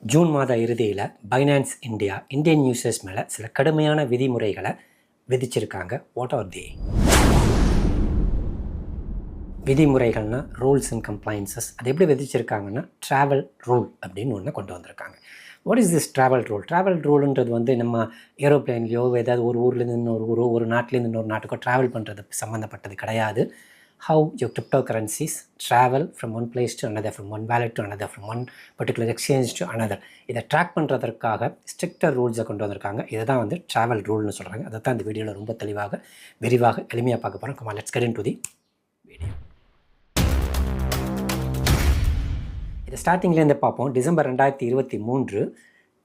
June மாத இறுதியில் finance India Indian users மேலே சில கடுமையான விதிமுறைகளை விதிச்சிருக்காங்க. வாட் ஆர் தி விதிமுறைகள்னால் ரூல்ஸ் அண்ட் கம்ப்ளைன்சஸ். அது எப்படி விதிச்சிருக்காங்கன்னா ட்ராவல் ரூல் அப்படின்னு ஒன்று கொண்டு வந்திருக்காங்க. What is this travel rule? Travel ரூலுன்றது வந்து நம்ம ஏரோப்ளைன்லையோ ஏதாவது ஒரு ஊர்லேருந்து இன்னொரு ஊரோ ஒரு நாட்டிலேருந்து இன்னொரு நாட்டுக்கோ ட்ராவல் பண்ணுறது சம்மந்தப்பட்டது கிடையாது. How your cryptocurrencies travel from one place to another, from one wallet to another, from one particular exchange to another. இதை ட்ராக் பண்ணுறதற்காக ஸ்ட்ரிக்டர் ரூல்ஸை கொண்டு வந்திருக்காங்க. இதை தான் வந்து ட்ராவல் ரூல்னு சொல்கிறாங்க. அதை தான் இந்த வீடியோவில் ரொம்ப தெளிவாக விரிவாக எளிமையாக பார்க்க போகிறோம். Come on, let's get into the video. இதை ஸ்டார்டிங்லேருந்து பார்ப்போம். டிசம்பர் 2023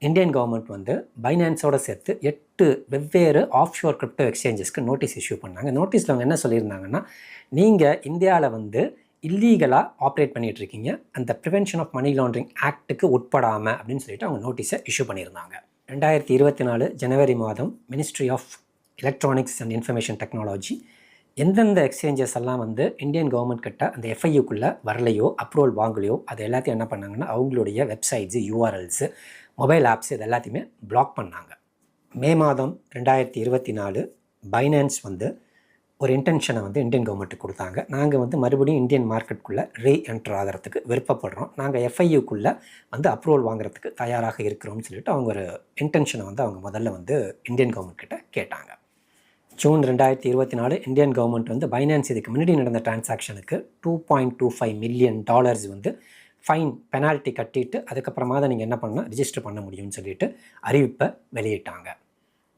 இந்தியன் கவர்மெண்ட் வந்து பைனான்ஸோடு சேர்த்து 8 வெவ்வேறு ஆஃப்ஷோர் கிரிப்டோ எக்ஸ்சேஞ்சஸ்க்கு நோட்டீஸ் இஷ்யூ பண்ணாங்க. நோட்டீஸில் அவங்க என்ன சொல்லியிருந்தாங்கன்னா, நீங்கள் இந்தியாவில் வந்து இல்லீகலாக ஆப்ரேட் பண்ணிகிட்ருக்கீங்க, அந்த ப்ரிவென்ஷன் ஆஃப் மணி லாண்ட்ரிங் ஆக்ட்டுக்கு உட்படாமல் அப்படின்னு சொல்லிட்டு அவங்க நோட்டீஸை இஷ்யூ பண்ணியிருந்தாங்க. 2024 ஜனவரி மாதம் ministry of electronics and information technology எந்தெந்த எக்ஸ்சேஞ்சஸ் எல்லாம் வந்து இந்தியன் கவர்மெண்ட் கிட்ட அந்த எஃப்ஐயூக்குள்ளே வரலையோ அப்ரூவல் வாங்கலையோ அது எல்லாத்தையும் என்ன பண்ணாங்கன்னா அவங்களுடைய வெப்சைட்ஸு, யூஆர்எல்ஸு, மொபைல் ஆப்ஸ் இது எல்லாத்தையுமே பிளாக் பண்ணாங்க. மே மாதம் 2024 பைனான்ஸ் வந்து ஒரு இன்டென்ஷனை வந்து இந்தியன் கவர்மெண்ட்டுக்கு கொடுத்தாங்க. நாங்கள் வந்து மறுபடியும் இந்தியன் மார்க்கெட்டுக்குள்ளே ரீஎன்டர் ஆகிறதுக்கு விருப்பப்படுறோம், நாங்கள் எஃப்ஐயூக்குள்ளே வந்து அப்ரூவல் வாங்குறதுக்கு தயாராக இருக்கிறோம்னு சொல்லிட்டு அவங்க ஒரு இன்டென்ஷனை வந்து அவங்க முதல்ல வந்து இந்தியன் கவர்மெண்ட் கிட்ட கேட்டாங்க. ஜூன் 2024 இந்தியன் கவர்மெண்ட் வந்து பைனான்ஸ் இதுக்கு முன்னாடி நடந்த டிரான்சாக்ஷனுக்கு $2.25 மில்லியன் வந்து ஃபைன் பெனால்ட்டி கட்டிட்டு அதுக்கப்புறமா தான் நீங்கள் என்ன பண்ணால் ரிஜிஸ்டர் பண்ண முடியும்னு சொல்லிட்டு அறிவிப்பை வெளியிட்டாங்க.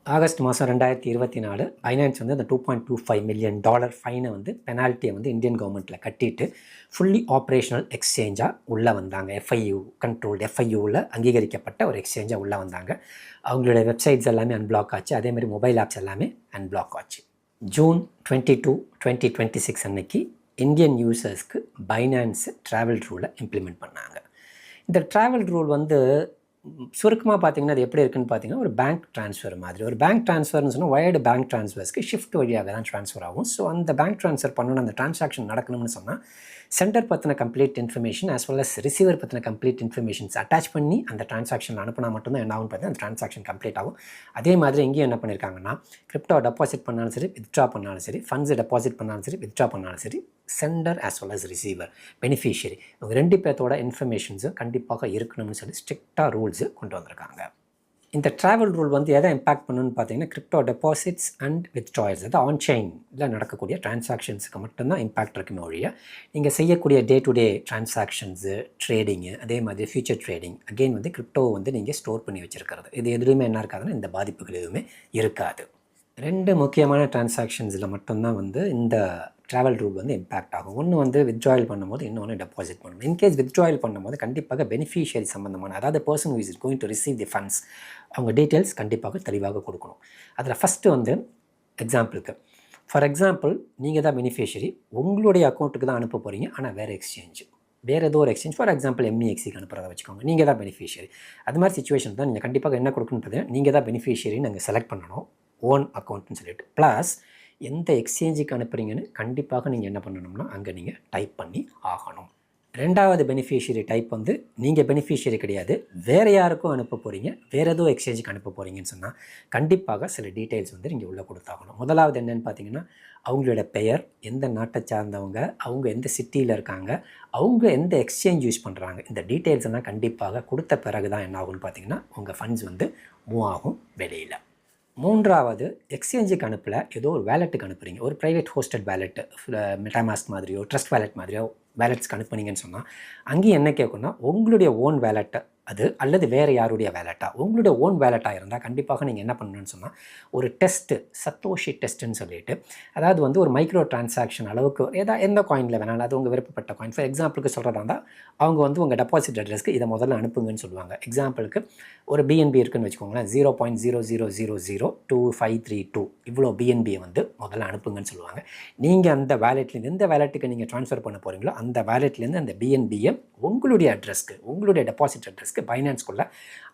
ஆகஸ்ட் மாதம் 2024 பைனான்ஸ் வந்து அந்த $2.25 மில்லியன் ஃபைனை வந்து பெனால்ட்டியை வந்து இந்தியன் கவர்மெண்ட்டில் கட்டிட்டு ஃபுல்லி ஆப்ரேஷனல் எக்ஸ்சேஞ்சாக உள்ளே வந்தாங்க. எஃப்ஐயூ கண்ட்ரோல்டு, எஃப்ஐயூவில் அங்கீகரிக்கப்பட்ட ஒரு எக்ஸ்சேஞ்சாக உள்ளே வந்தாங்க. அவங்களுடைய வெப்சைட்ஸ் எல்லாமே அன்பிளாக் ஆச்சு, அதேமாதிரி மொபைல் ஆப்ஸ் எல்லாமே அன்பிளாக் ஆச்சு. ஜூன் 22, 2026 அன்னைக்கு இந்தியன் யூசர்ஸ்க்கு பைனான்ஸ் ட்ராவல் ரூலை இம்ப்ளிமெண்ட் பண்ணாங்க. இந்த ட்ராவல் ரூல் வந்து சுருக்கமாக பார்த்தீங்கன்னா அது எப்படி இருக்குன்னு பார்த்தீங்கன்னா ஒரு பேங்க் ட்ரான்ஸ்ஃபர் மாதிரி. ஒரு பேங்க் ட்ரான்ஸ்ஃபர்னு சொன்னால் வயர்டு பேங்க் ட்ரான்ஸ்ஃபர்ஸ்க்கு ஷிஃப்ட் வழியாக தான் ட்ரான்ஸ்ஃபர் ஆகும். ஸோ அந்த பேங்க் ட்ரான்ஸ்ஃபர் பண்ணணும், அந்த ட்ரான்சாக்ஷன் நடக்கணும்னு சொன்னால் சென்டர் பற்றின complete information as well as receiver பற்றின கம்ப்ளீட் இன்ஃபர்மேஷன்ஸ் அட்டாச் பண்ணி அந்த ட்ரான்சாக்ஷன் அனுப்பினா மட்டும்தான் என்ன ஆகும் பார்த்தீங்கன்னா அந்த ட்ரான்சாக்ஷன் கம்ப்ளீட் ஆகும். அதே மாதிரி இங்கேயும் என்ன பண்ணியிருக்காங்கன்னா கிரிப்டோ டெபாசிட் பண்ணாலும் சரி, வித்ட்ரா பண்ணாலும் சரி, ஃபண்ட்ஸ் டெபாசிட் பண்ணாலும் சரி, வித்ட்ரா பண்ணாலும் சரி, sender as well as receiver, beneficiary இவங்க 2 பேர்த்தோட இன்ஃபர்மேஷன்ஸும் கண்டிப்பாக இருக்கணும்னு சொல்லி ஸ்ட்ரிக்டாக ரூல்ஸு கொண்டு வந்திருக்காங்க. இந்த ட்ராவல் ரூல் வந்து எதை இம்பாக்ட் பண்ணணும்னு பார்த்தீங்கன்னா கிரிப்டோ டெபாசிட்ஸ் அண்ட் வித்ட்ராயல்ஸ், அது ஆன்செயினில் நடக்கக்கூடிய ட்ரான்சாக்ஷன்ஸுக்கு மட்டும்தான் இம்பாக்ட் இருக்குமே ஒழிய நீங்கள் செய்யக்கூடிய டே டு டே ட்ரான்சாக்ஷன்ஸு, ட்ரேடிங்கு, அதே மாதிரி ஃபியூச்சர் ட்ரேடிங், அகெயின் வந்து கிரிப்டோவை வந்து நீங்கள் ஸ்டோர் பண்ணி வச்சுருக்கிறது, இது எதுவுமே என்ன இருக்காதுன்னா இந்த பாதிப்புகள் எதுவுமே இருக்காது. 2 முக்கியமான ட்ரான்சாக்ஷன்ஸில் மட்டும்தான் வந்து இந்த ட்ராவல் ரூல் வந்து இம்பாக்ட் ஆகும். ஒன்று வந்து வித்ட்ராயல் பண்ணும்போது, இன்னொன்று டெபாசிட் பண்ணணும். இன்கேஸ் வித்ட்ராயல் பண்ணும்போது கண்டிப்பாக பெனிஃபிஷியரி சம்மந்தமான, அதாவது person who is going to receive the funds, அவங்க டீட்டெயில்ஸ் கண்டிப்பாக தெளிவாக கொடுக்கணும். அதில் ஃபஸ்ட்டு வந்து எக்ஸாம்பிளுக்கு, ஃபார் எக்ஸாம்பிள் நீங்கள் தான் பெனிஃபிஷியரி, உங்களுடைய அக்கௌண்ட்டுக்கு தான் அனுப்ப போகிறீங்க, ஆனால் வேறு எக்ஸ்சேஞ்சு, வேறு ஏதோ ஒரு எக்ஸ்சேஞ்ச், ஃபார் எக்ஸாம்பிள் MEXக்கு அனுப்புறதை வச்சுக்கோங்க, நீங்கள் தான் பெனிஃபிஷியரி. அது மாதிரி சுச்சுவேஷன் தான் நீங்கள் கண்டிப்பாக என்ன கொடுக்கணும்னு பார்த்தீங்கன்னா நீங்கள் தான் பெனிஃபிஷியரி நாங்கள் செலக்ட் பண்ணணும், ஓன் அக்கௌண்ட்னு சொல்லிட்டு. ப்ளஸ் எந்த எக்ஸ்சேஞ்சுக்கு அனுப்புகிறீங்கன்னு கண்டிப்பாக நீங்கள் என்ன பண்ணணும்னா அங்கே நீங்கள் டைப் பண்ணி ஆகணும். 2வது பெனிஃபிஷியரி டைப் வந்து நீங்கள் பெனிஃபிஷியரி கிடையாது, வேறு யாருக்கும் அனுப்ப போகிறீங்க, வேறு ஏதோ எக்ஸ்சேஞ்சுக்கு அனுப்ப போகிறீங்கன்னு சொன்னால் கண்டிப்பாக சில டீட்டெயில்ஸ் வந்து நீங்கள் உள்ளே கொடுத்தாகணும். முதலாவது என்னென்னு பார்த்தீங்கன்னா அவங்களோட பெயர், எந்த நாட்டை சார்ந்தவங்க, அவங்க எந்த சிட்டியில் இருக்காங்க, அவங்க எந்த எக்ஸ்சேஞ்ச் யூஸ் பண்ணுறாங்க, இந்த டீட்டெயில்ஸ் எல்லாம் கண்டிப்பாக கொடுத்த பிறகு தான் என்ன ஆகும்னு பார்த்தீங்கன்னா உங்கள் ஃபண்ட்ஸ் வந்து மூவ் ஆகும் வெளியில். 3வது எக்ஸ்சேஞ்சுக்கு அனுப்பல, ஏதோ ஒரு வேலெட்டுக்கு அனுப்புகிறீங்க, ஒரு ப்ரைவேட் ஹோஸ்டட் வேலெட்டு, மெட்டாமாஸ்க் மாதிரியோ ட்ரஸ்ட் வேலெட் மாதிரியோ வேலெட்ஸ்க்கு அனுப்புனீங்கன்னு சொன்னால் அங்கேயும் என்ன கேட்குன்னா உங்களுடைய ஓன் வேலெட்டை அது அல்லது வேறு யாருடைய வேலெட்டாக, உங்களுடைய ஓன் வேலெட்டாக இருந்தால் கண்டிப்பாக நீங்கள் என்ன பண்ணணும்னு சொன்னால் ஒரு டெஸ்ட்டு, சத்தோஷி டெஸ்ட்டுன்னு சொல்லிட்டு, அதாவது வந்து ஒரு மைக்ரோ டிரான்சாக்ஷன் அளவுக்கு எந்த காயினில் வேணாலும், அது உங்கள் விருப்பப்பட்ட காயின். ஃபார் எக்ஸாம்பிளுக்கு சொல்கிறதா இருந்தால் அவங்க வந்து உங்கள் டெபாசிட் அட்ரஸ்க்கு இதை முதல்ல அனுப்புங்கன்னு சொல்லுவாங்க. எக்ஸாம்பிளுக்கு ஒரு BNB இருக்குன்னு வச்சுக்கோங்களேன், 0.00002532 இவ்வளோ BNBயை வந்து முதல்ல அனுப்புங்கன்னு சொல்லுவாங்க. நீங்கள் அந்த வேலெட்லேருந்து எந்த வேலெட்டுக்கு நீங்கள் ட்ரான்ஸ்ஃபர் பண்ண போகிறீங்களோ அந்த வேலெட்லேருந்து அந்த BNBயை உங்களுடைய அட்ரஸ்க்கு, உங்களுடைய டெபாசிட் அட்ரஸ்க்கு பைனான்ஸ்குள்ளே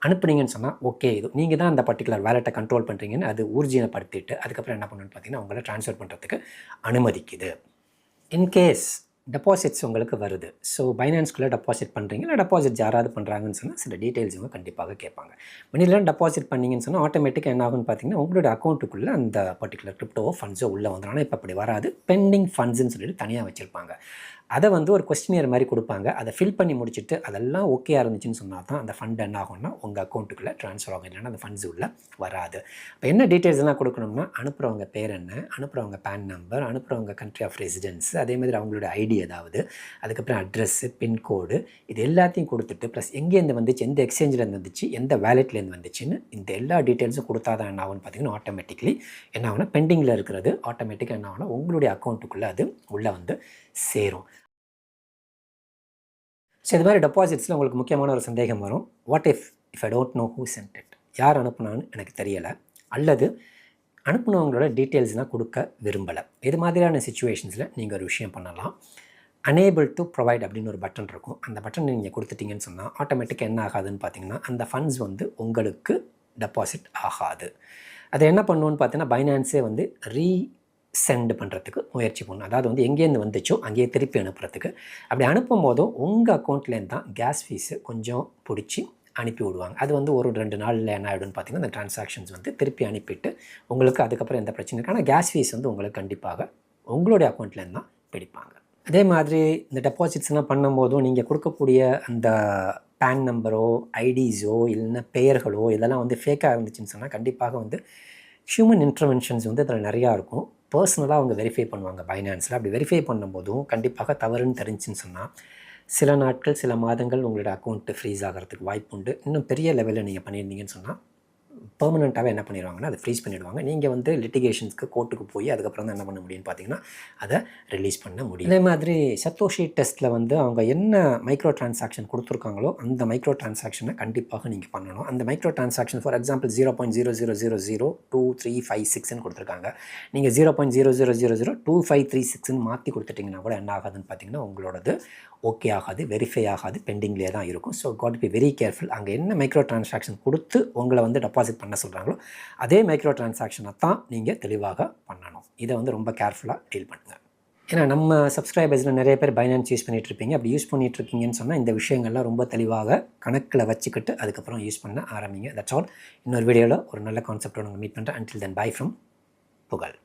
அனுப்புனீங்கன்னு சொன்னால் ஓகே, இது நீங்கள் தான் அந்த பர்டிகுலர் வேலெட்டை கண்ட்ரோல் பண்ணுறீங்கன்னு அது ஊர்ஜினப்படுத்திட்டு அதுக்கப்புறம் என்ன பண்ணணும்னு பார்த்தீங்கன்னா உங்களை ட்ரான்ஸ்ஃபர் பண்ணுறதுக்கு அனுமதிக்குது. இன்கேஸ் டெபாசிட்ஸ் உங்களுக்கு வருது. ஸோ பைனான்ஸ்குள்ளே டெபாசிட் பண்ணுறீங்க, இல்லை டெபாசிட் யாராவது பண்ணுறாங்கன்னு சொன்னால் சில டீட்டெயில்ஸ் இவங்க கண்டிப்பாக கேட்பாங்க. மணிலாம் டெபாசிட் பண்ணிங்கன்னு சொன்னால் ஆட்டோமேட்டிக்காக என்ன ஆகும்னு பார்த்தீங்கன்னா உங்களோட அக்கௌண்ட்டுக்குள்ளே அந்த பர்டிகுலர் கிரிப்டோ ஃபண்ட்ஸோ உள்ளே வந்துடும். ஆனால் இப்போ அப்படி வராது. பெண்டிங் ஃபண்ட்ஸ்ன்னு சொல்லிட்டு தனியாக வச்சுருப்பாங்க. அதை வந்து ஒரு கொஸ்டினியர் மாதிரி கொடுப்பாங்க. அதை ஃபில் பண்ணி முடிச்சுட்டு அதெல்லாம் ஓகேயாக இருந்துச்சுன்னு சொன்னால் தான் அந்த ஃபண்ட் என்ன ஆகும்னா உங்கள் அக்கௌண்ட்டுக்குள்ளே ட்ரான்ஸ்ஃபர் ஆகும். இல்லைன்னா அந்த ஃபண்ட்ஸ் உள்ளே வராது. இப்போ என்ன டீட்டெயில்ஸ் எல்லாம் கொடுக்கணும்னா அனுப்புகிறவங்க பேர் என்ன, அனுப்புகிறவங்க பேன் நம்பர், அனுப்புகிறவங்க கண்ட்ரி ஆஃப் ரெசிடென்ஸ், அதே மாதிரி அவங்களோட ஐடி ஏதாவது, அதுக்கப்புறம் அட்ரஸ்ஸு, பின்கோடு, இது எல்லாத்தையும் கொடுத்துட்டு ப்ளஸ் எங்கேருந்து வந்துச்சு, எந்த எக்ஸ்சேஞ்சிலேருந்து வந்துச்சு, எந்த வேலெட்லேருந்து வந்துச்சுன்னு இந்த எல்லா டீட்டெயில்ஸும் கொடுத்தா தான் என்ன ஆகும்னு பார்த்தீங்கன்னா ஆட்டோமேட்டிக்லி என்ன ஆகும்னா பெண்டிங்கில் இருக்கிறது ஆட்டோமேட்டிக்காக என்ன ஆகும்னா உங்களுடைய அக்கௌண்ட்டுக்குள்ளே அது உள்ளே வந்து சேரும். ஸோ இது மாதிரி டெபாசிட்ஸில் உங்களுக்கு முக்கியமான ஒரு சந்தேகம் வரும். What if I don't know who send it, யார் அனுப்புனான்னு எனக்கு தெரியலை, அல்லது அனுப்புனவங்களோட டீட்டெயில்ஸ்லாம் கொடுக்க விரும்பலை. இது மாதிரியான சிச்சுவேஷன்ஸில் நீங்கள் ஒரு விஷயம் பண்ணலாம். அனேபிள் டு ப்ரொவைட் அப்படின்னு ஒரு பட்டன் இருக்கும். அந்த பட்டன் நீங்கள் கொடுத்துட்டிங்கன்னு சொன்னால் ஆட்டோமேட்டிக்காக என்ன ஆகாதுன்னு பார்த்தீங்கன்னா அந்த ஃபண்ட்ஸ் வந்து உங்களுக்கு டெபாசிட் ஆகாது. அதை என்ன பண்ணுவோன்னு பார்த்தீங்கன்னா பைனான்ஸே வந்து சென்ட் பண்ணுறதுக்கு முயற்சி பண்ணணும். அதாவது வந்து எங்கேருந்து வந்துச்சோ அங்கேயே திருப்பி அனுப்புறதுக்கு. அப்படி அனுப்பும் போதும் உங்கள் அக்கௌண்ட்லேருந்து தான் கேஸ் ஃபீஸு கொஞ்சம் பிடிச்சி அனுப்பி விடுவாங்க. அது வந்து ஒரு 2 நாளில் என்ன ஆகிடும்னு பார்த்தீங்கன்னா அந்த ட்ரான்சாக்ஷன்ஸ் வந்து திருப்பி அனுப்பிட்டு உங்களுக்கு அதுக்கப்புறம் எந்த பிரச்சனை இருக்குது. ஆனால் கேஸ் ஃபீஸ் வந்து உங்களுக்கு கண்டிப்பாக உங்களுடைய அக்கௌண்ட்லேருந்து தான் பிடிப்பாங்க. அதே மாதிரி இந்த டெபாசிட்ஸ்லாம் பண்ணும்போதும் நீங்கள் கொடுக்கக்கூடிய அந்த பேன் நம்பரோ ஐடிஸோ இல்லைன்னா பெயர்களோ இதெல்லாம் வந்து ஃபேக்காக இருந்துச்சுன்னு சொன்னால் கண்டிப்பாக வந்து ஹியூமன் இன்டர்வென்ஷன்ஸ் வந்து அதில் நிறையா இருக்கும். பர்சனலாக அவங்க வெரிஃபை பண்ணுவாங்க பைனான்ஸில். அப்படி வெரிஃபை பண்ணும்போதும் கண்டிப்பாக தவறுன்னு தெரிஞ்சுன்னு சொன்னால் சில நாட்கள் சில மாதங்கள் உங்களோட அக்கௌண்ட்டு ஃப்ரீஸ் ஆகிறதுக்கு வாய்ப்பு உண்டு. இன்னும் பெரிய லெவலில் நீங்கள் பண்ணியிருந்தீங்கன்னு சொன்னால் பெர்மனெண்ட்டாகவே என்ன பண்ணிடுவாங்கன்னா அதை ஃப்ரீஸ் பண்ணிவிடுவாங்க. நீங்கள் வந்து லிட்டிகேஷன்ஸ்க்கு கோர்ட்டுக்கு போய் அதுக்கப்புறம் தான் என்ன பண்ண முடியும்னு பார்த்தீங்கன்னா அதை ரிலீஸ் பண்ண முடியும். அதே மாதிரி சத்தோஷி டெஸ்ட்டில் வந்து அவங்க என்ன மைக்ரோ டிரான்சாக்ஷன் கொடுத்துருக்காங்களோ அந்த மைக்ரோ டிரான்சாக்ஷனை கண்டிப்பாக நீங்கள் பண்ணணும். அந்த மைக்ரோ டிரான்சாக்ஷன் ஃபார் எக்ஸாம்பிள் 0.000025356ன்னு கொடுத்துருக்காங்க. நீங்கள் 0.000025336ன்னு மாற்றி கொடுத்துட்டிங்கன்னா கூட என்ன ஆகாதுன்னு பார்த்தீங்கன்னா உங்களோடது ஓகே ஆகாது, வெரிஃபை ஆகாது, பெண்டிங்லேயே தான் இருக்கும். So got be very careful. அங்கே என்ன மைக்ரோ டிரான்சாக்ஷன் கொடுத்து உங்களை வந்து டெபாசிட் பண்ண சொல்கிறாங்களோ அதே மைக்ரோ டிரான்சாக்ஷனை தான் நீங்கள் தெளிவாக பண்ணணும். இதை வந்து ரொம்ப கேர்ஃபுல்லாக டீல் பண்ணுங்கள். ஏன்னா நம்ம சப்ஸ்கிரைபர்ஸில் நிறைய பேர் பைனான்ஸ் யூஸ் பண்ணிகிட்ருப்பீங்க. அப்படி யூஸ் பண்ணிகிட்ருக்கீங்கன்னு சொன்னால் இந்த விஷயங்கள்லாம் ரொம்ப தெளிவாக கணக்கில் வச்சுக்கிட்டு அதுக்கப்புறம் யூஸ் பண்ண ஆரம்பிங்க. That's all. இன்னொரு வீடியோவில் ஒரு நல்ல கான்செப்டோட உங்களை மீட் பண்ணுறேன். அன்டில் தென் பை ஃப்ரம் புகழ்.